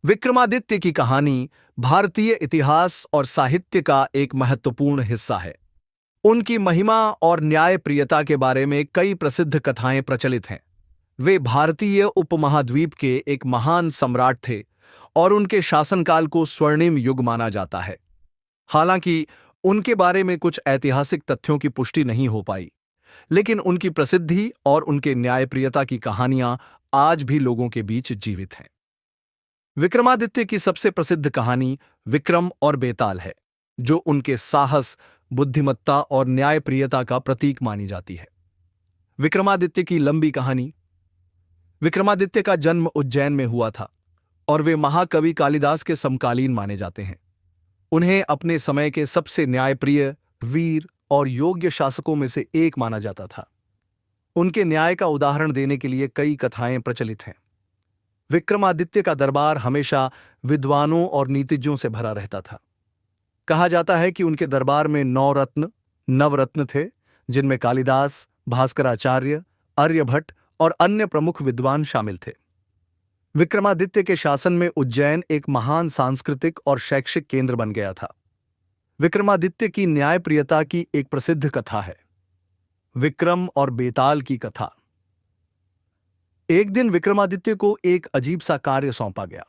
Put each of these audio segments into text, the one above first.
विक्रमादित्य की कहानी भारतीय इतिहास और साहित्य का एक महत्वपूर्ण हिस्सा है। उनकी महिमा और न्यायप्रियता के बारे में कई प्रसिद्ध कथाएं प्रचलित हैं। वे भारतीय उपमहाद्वीप के एक महान सम्राट थे और उनके शासनकाल को स्वर्णिम युग माना जाता है। हालांकि उनके बारे में कुछ ऐतिहासिक तथ्यों की पुष्टि नहीं हो पाई, लेकिन उनकी प्रसिद्धि और उनके न्यायप्रियता की कहानियां आज भी लोगों के बीच जीवित हैं। विक्रमादित्य की सबसे प्रसिद्ध कहानी विक्रम और बेताल है, जो उनके साहस, बुद्धिमत्ता और न्यायप्रियता का प्रतीक मानी जाती है। विक्रमादित्य की लंबी कहानी। विक्रमादित्य का जन्म उज्जैन में हुआ था और वे महाकवि कालिदास के समकालीन माने जाते हैं। उन्हें अपने समय के सबसे न्यायप्रिय, वीर और योग्य शासकों में से एक माना जाता था। उनके न्याय का उदाहरण देने के लिए कई कथाएं प्रचलित हैं। विक्रमादित्य का दरबार हमेशा विद्वानों और नीतिज्ञों से भरा रहता था। कहा जाता है कि उनके दरबार में नवरत्न थे, जिनमें कालिदास, भास्कराचार्य, आर्यभट्ट और अन्य प्रमुख विद्वान शामिल थे। विक्रमादित्य के शासन में उज्जैन एक महान सांस्कृतिक और शैक्षिक केंद्र बन गया था। विक्रमादित्य की न्यायप्रियता की एक प्रसिद्ध कथा है, विक्रम और बेताल की कथा। एक दिन विक्रमादित्य को एक अजीब सा कार्य सौंपा गया।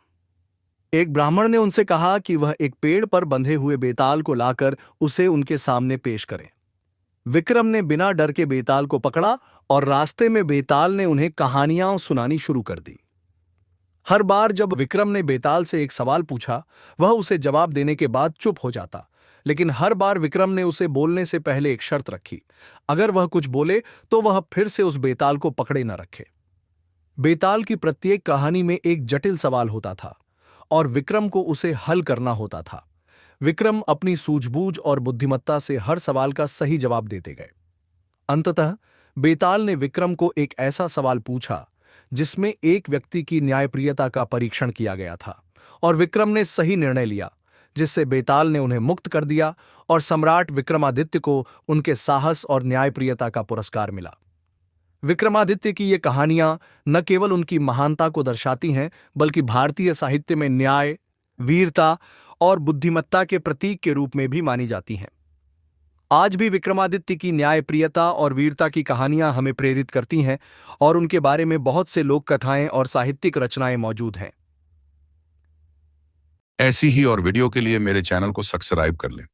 एक ब्राह्मण ने उनसे कहा कि वह एक पेड़ पर बंधे हुए बेताल को लाकर उसे उनके सामने पेश करें। विक्रम ने बिना डर के बेताल को पकड़ा और रास्ते में बेताल ने उन्हें कहानियां सुनानी शुरू कर दी। हर बार जब विक्रम ने बेताल से एक सवाल पूछा, वह उसे जवाब देने के बाद चुप हो जाता, लेकिन हर बार विक्रम ने उसे बोलने से पहले एक शर्त रखी। अगर वह कुछ बोले तो वह फिर से उस बेताल को पकड़े न रखे। बेताल की प्रत्येक कहानी में एक जटिल सवाल होता था और विक्रम को उसे हल करना होता था। विक्रम अपनी सूझबूझ और बुद्धिमत्ता से हर सवाल का सही जवाब देते गए। अंततः बेताल ने विक्रम को एक ऐसा सवाल पूछा जिसमें एक व्यक्ति की न्यायप्रियता का परीक्षण किया गया था, और विक्रम ने सही निर्णय लिया, जिससे बेताल ने उन्हें मुक्त कर दिया और सम्राट विक्रमादित्य को उनके साहस और न्यायप्रियता का पुरस्कार मिला। विक्रमादित्य की ये कहानियां न केवल उनकी महानता को दर्शाती हैं, बल्कि भारतीय साहित्य में न्याय, वीरता और बुद्धिमत्ता के प्रतीक के रूप में भी मानी जाती हैं। आज भी विक्रमादित्य की न्यायप्रियता और वीरता की कहानियां हमें प्रेरित करती हैं और उनके बारे में बहुत से लोक कथाएं और साहित्यिक रचनाएं मौजूद हैं। ऐसी ही और वीडियो के लिए मेरे चैनल को सब्सक्राइब कर लें।